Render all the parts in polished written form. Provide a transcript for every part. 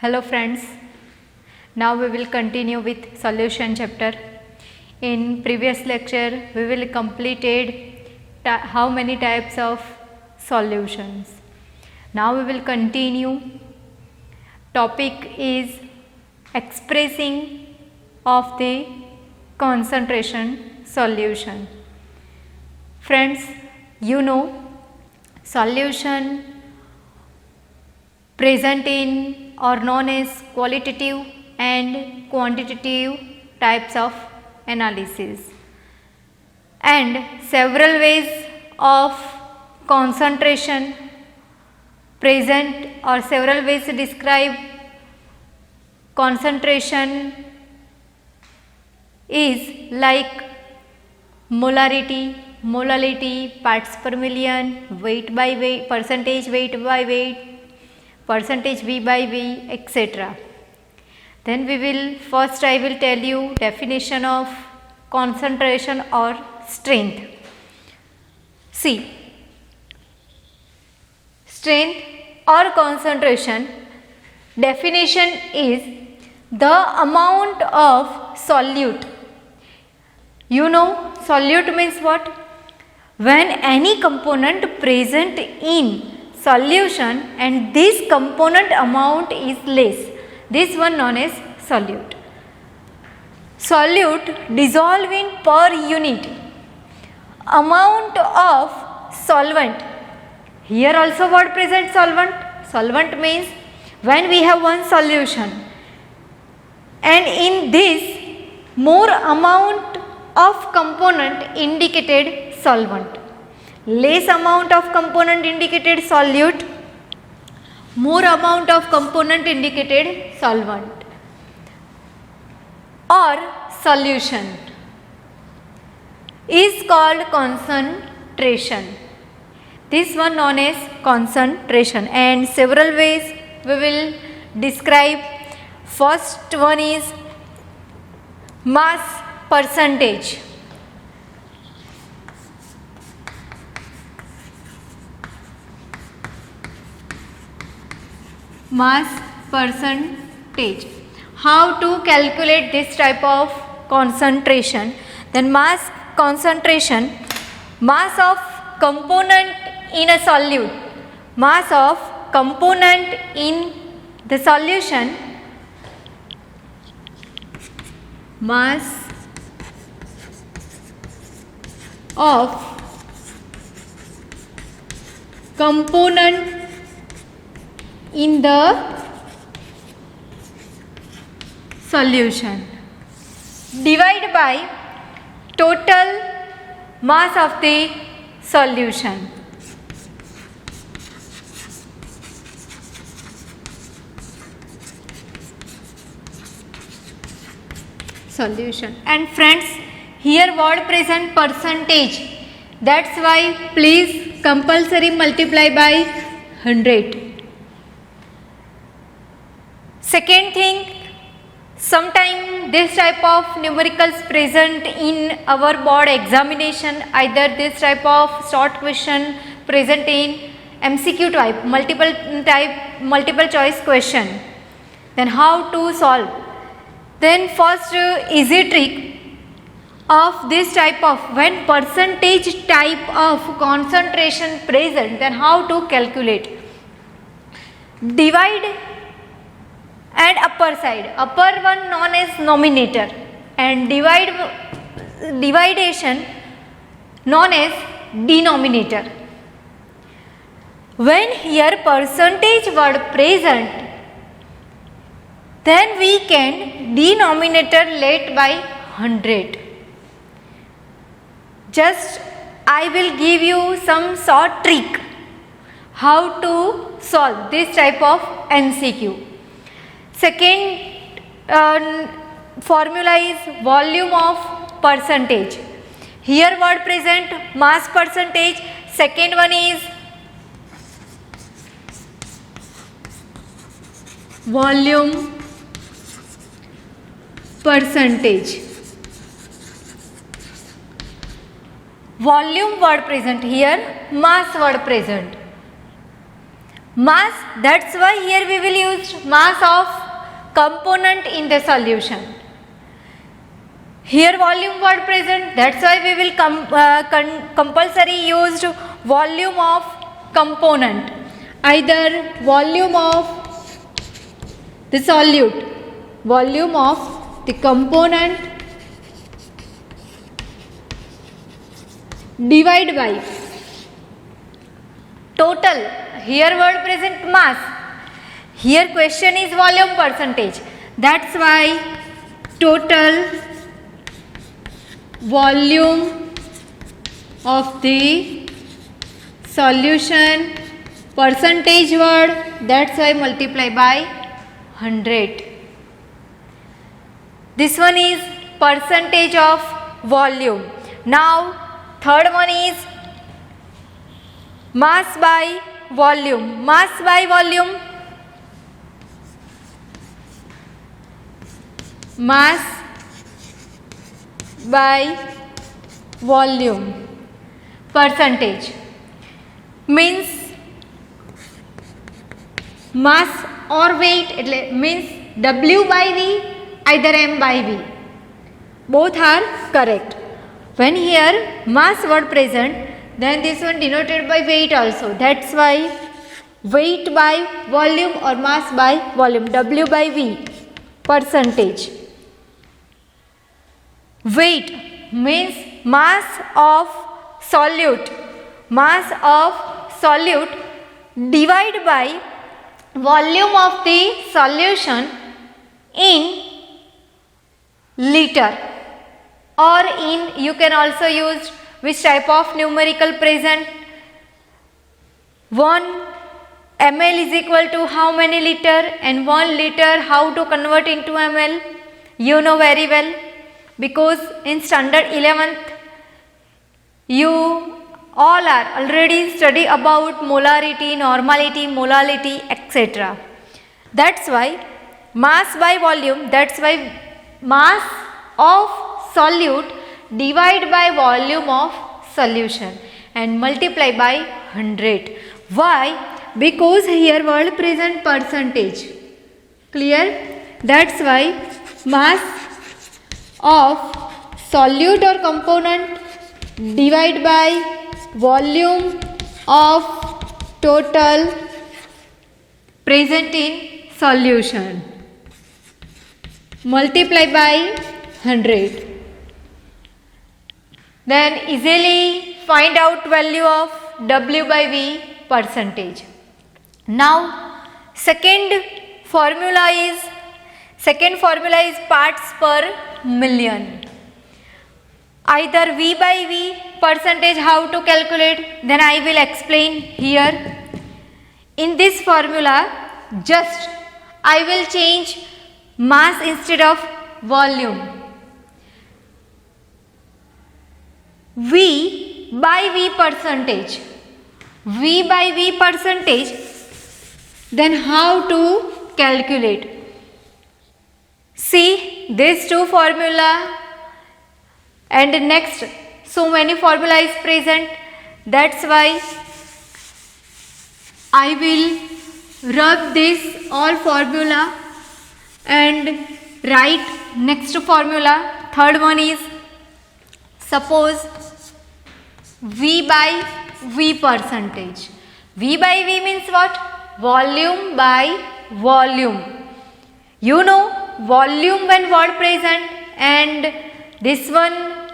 Hello friends, now we will continue with solution chapter. In previous lecture we will completed how many types of solutions. Now we will continue. Topic is expressing of the concentration solution. Friends, you know solution present in or known as qualitative and quantitative types of analysis, and several ways of concentration present or several ways to describe concentration is like molality, parts per million, weight by weight, percentage weight by weight, percentage V by V, etc. Then we will first I will tell you definition of concentration or strength. See, strength or concentration definition is the amount of solute. You know solute means what? When any component present in solution and this component amount is less, this one known as solute. Solute dissolve in per unit amount of solvent. Here also what present solvent? Solvent means when we have one solution and in this more amount of component indicated solvent, less amount of component indicated solute, more amount of component indicated solvent or solution is called concentration. This one known as concentration, and several ways we will describe. First one is mass percentage. Mass percentage. How to calculate this type of concentration? Then mass concentration, mass of component in a solute, mass of component in the solution, mass of component in the solution divided by total mass of the solution. And friends, here word present percentage, that's why please compulsory multiply by 100. Second thing, sometime this type of numericals present in our board examination, either this type of short question present in MCQ type, multiple choice question. Then how to solve? Then first easy trick of this type of, when percentage type of concentration present, then how to calculate? Divide and upper side, upper one known as numerator and dividation known as denominator. When here percentage word present, then we can denominator let by 100. Just I will give you some short trick how to solve this type of MCQ. Second formula is volume of percentage. Here word present mass percentage. Second one is volume percentage. Volume word present, here mass word present. mass. That's why here we will use mass of component in the solution. Here volume word present, that's why we will compulsory used volume of component, either volume of the solute, volume of the component divide by total. Here word present mass, here question is volume percentage, that's why total volume of the solution, percentage word, that's why multiply by 100. This one is percentage of volume. Now third one is mass by volume. Mass by volume, mass by volume percentage means mass or weight, એટલે means W by V, either M by V, both are correct. When here mass word present, then this one denoted by weight also, that's why weight by volume or mass by volume, W by V percentage. Weight means mass of solute, mass of solute divided by volume of the solution in liter, or in, you can also use which type of numerical present. 1 ml is equal to how many liter, and 1 liter how to convert into ml, you know very well, because in standard 11th you all are already study about molarity, normality, molality, etc. That's why mass by volume, that's why mass of solute divide by volume of solution and multiply by 100. Why? Because here word present percentage. Clear? That's why mass of solute or component divide by volume of total present in solution multiply by 100. Then easily find out value of W by V percentage. Now second formula is parts per million. Either V by V percentage how to calculate, then I will explain here. In this formula just I will change mass instead of volume. V by V percentage. V by V percentage, then how to calculate? See these two formula and next so many formula is present, that's why I will rub this all formula and write next formula. Third one is suppose V by V percentage. V by V means what? Volume by volume. You know volume when word present, and this one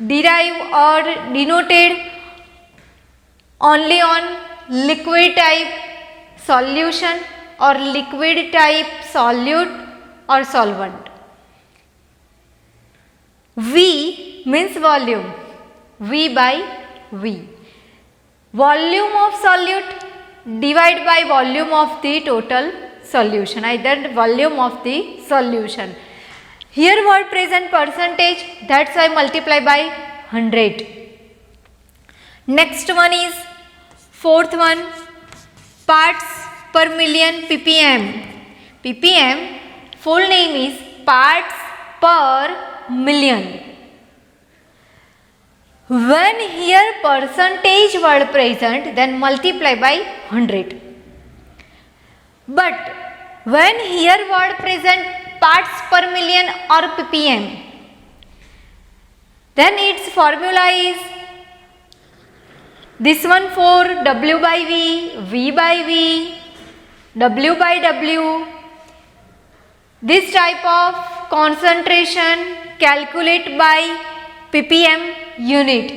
derive or denoted only on liquid type solution or liquid type solute or solvent. V means volume. V by V. Volume of solute divided by volume of the total solution, either volume of the solution. Here word present percentage, that's why multiply by 100. Next one is fourth one, parts per million ppm. ppm full name is parts per million. When here percentage word present, then multiply by 100. But when here word present parts per million or ppm, then its formula is this one for W by V by V, W by W. This type of concentration calculate by ppm unit.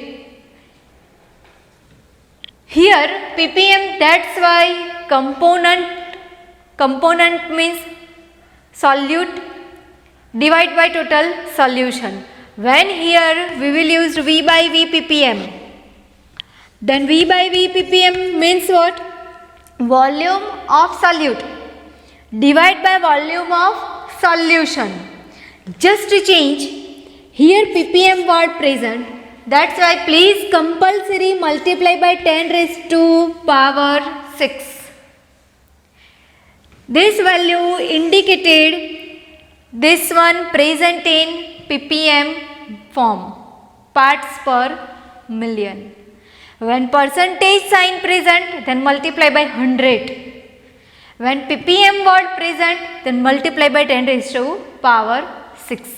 Here ppm, that's why component means solute divide by total solution. When here we will use V by V ppm, then V by V ppm means what? Volume of solute divide by volume of solution. Just to change here ppm word present, that's why please compulsory multiply by 10 raised to power 6. This value indicated this one present in ppm form, parts per million. When percentage sign present, then multiply by 100. When ppm word present, then multiply by 10 raised to power 6.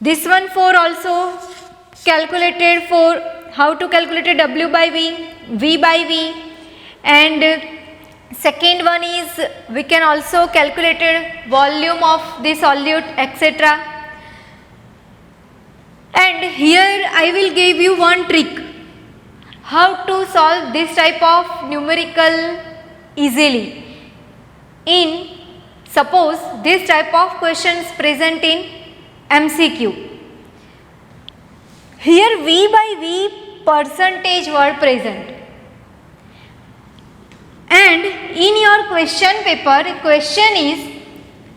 This one for also calculated for how to calculate W by V, V by V, and second one is we can also calculate volume of the solute, etc. And here I will give you one trick how to solve this type of numerical easily. In suppose this type of questions present in MCQ. Here V by V percentage were present, and in your question paper question is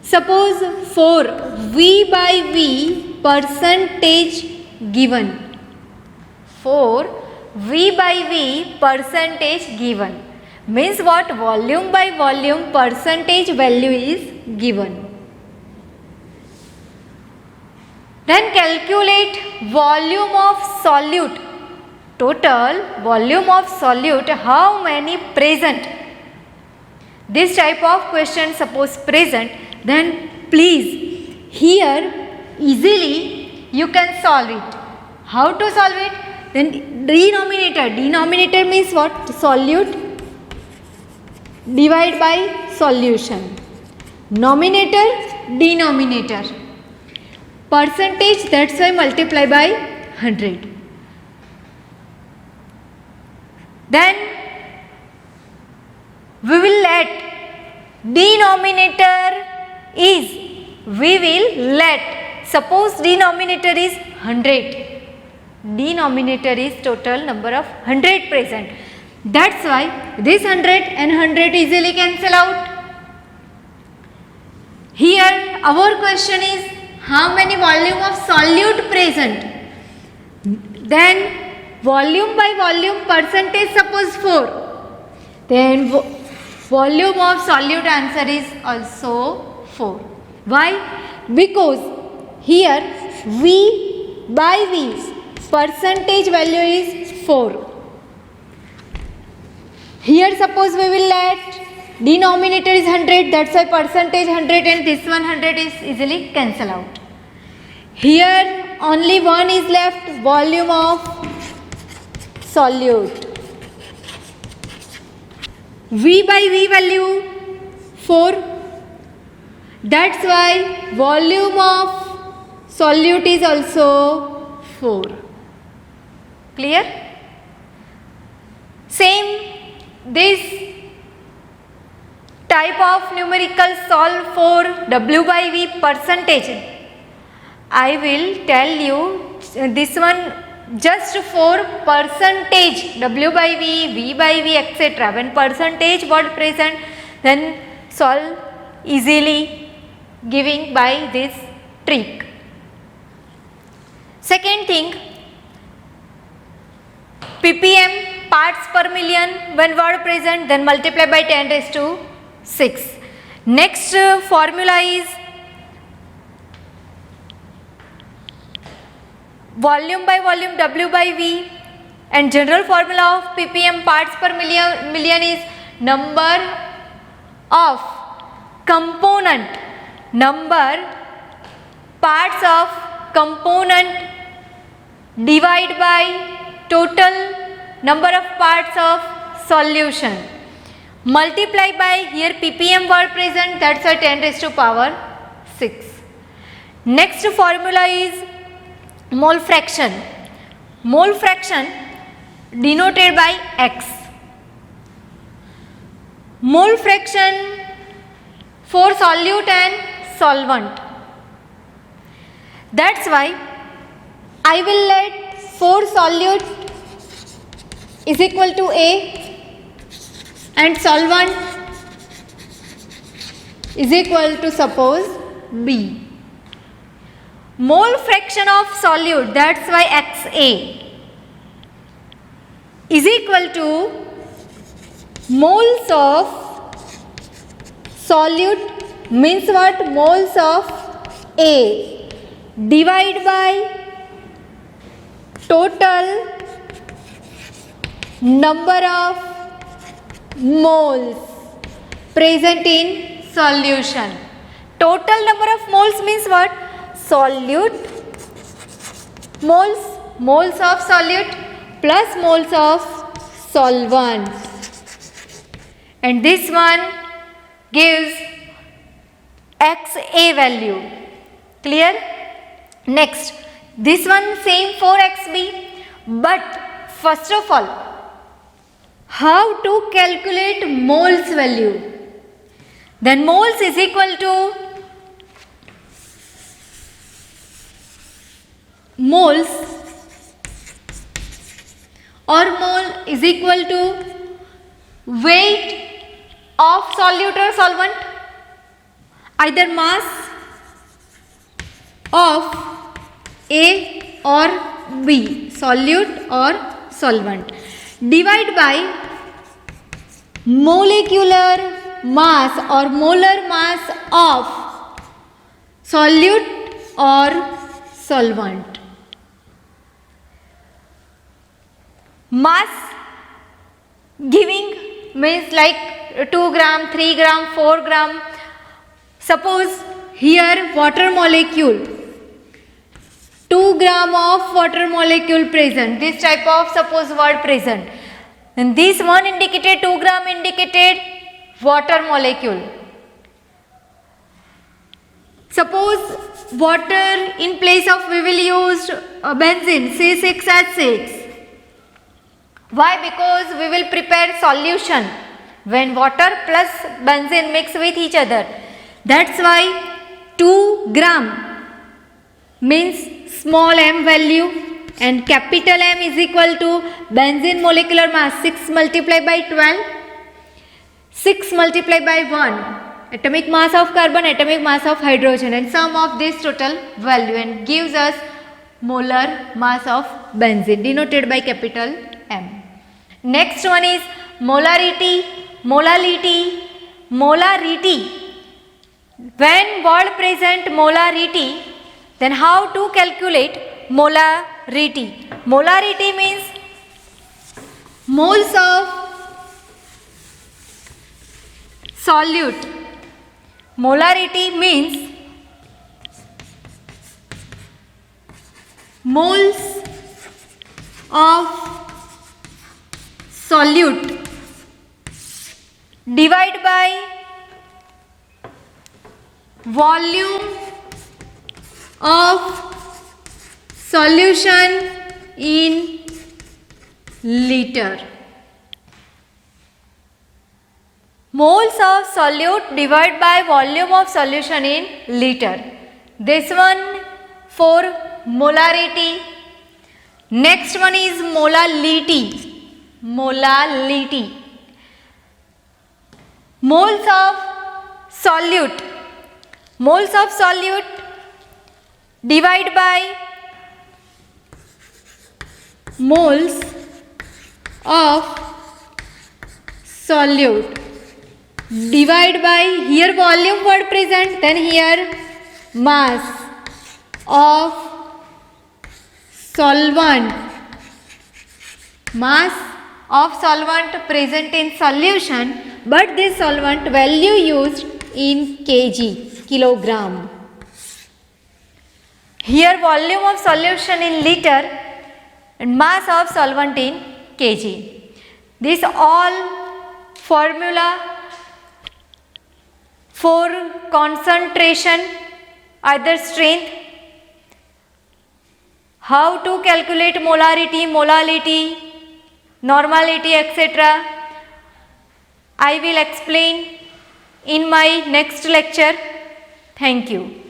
suppose for V by V percentage given, for V by V percentage given means what? Volume by volume percentage value is given. Then calculate volume of solute, total volume of solute, how many present. This type of question suppose present, then please here easily you can solve it. How to solve it? Then denominator means what? Solute divide by solution. Nominator, denominator. Percentage, that's why multiply by 100. Then we will let denominator is, we will let, suppose denominator is 100. Denominator is total number of 100 present. That's why this 100 and 100 easily cancel out. Here our question is how many volume of solute present. Then volume by volume percentage suppose 4. Then volume of solute answer is also 4. Why? Because here V by V percentage value is 4. Here suppose we will let denominator is 100, that's why percentage 100 and this one 100 is easily cancel out. Here only one is left, volume of solute. V by V value 4, that's why volume of solute is also 4. Clear? Same this type of numerical solve for W by V percentage. I will tell you this one just for percentage, W by V, V by V, etc. When percentage word present, then solve easily giving by this trick. Second thing, ppm parts per million, when word present, then multiply by 10 raised to 6. Next formula is volume by W by V, and general formula of ppm parts per million is number of component, number parts of component divided by total number of parts of solution, multiply by here ppm word present, that's a 10 raised to power 6. Next formula is mole fraction. Mole fraction denoted by x. Mole fraction for solute and solvent. That's why I will let for solute is equal to A and solvent is equal to suppose B. Mole fraction of solute, that's why XA is equal to moles of solute means what? Moles of A divided by total number of moles present in solution. Total number of moles means what? Solute moles, moles of solute plus moles of solvent, and this one gives XA value. Clear? Next, this one same for XB, but first of all, how to calculate moles value? Then moles is equal to moles or mole is equal to weight of solute or solvent, either mass of A or B, solute or solvent, divide by molecular mass or molar mass of solute or solvent. Mass giving means like 2 gram, 3 gram, 4 gram. Suppose here water molecule, 2 gram of water molecule present, this type of suppose word present, and this one indicated 2 gram indicated water molecule. Suppose water in place of we will use benzene C6H6. Why? Because we will prepare solution when water plus benzene mix with each other. That's why 2 gram means small m value and capital M is equal to benzene molecular mass 6 multiplied by 12, 6 multiplied by 1 atomic mass of carbon, atomic mass of hydrogen, and sum of this total value and gives us molar mass of benzene denoted by capital M. Next one is molarity. Molality. Molarity. When word present molarity, then how to calculate molarity? Molarity means moles of solute. Molarity means moles of solute divided by volume of solution in liter. Moles of solute divided by volume of solution in liter. This one for molarity. Next one is molality. Molality. Moles of solute. Moles of solute divided by moles of solute divided by here volume word present, then here mass of solvent, mass of solvent present in solution, but this solvent value used in kg, kilogram. Here volume of solution in liter and mass of solvent in kg. This all formula for concentration, either strength, how to calculate molarity, molality, normality, etc. I will explain in my next lecture. Thank you.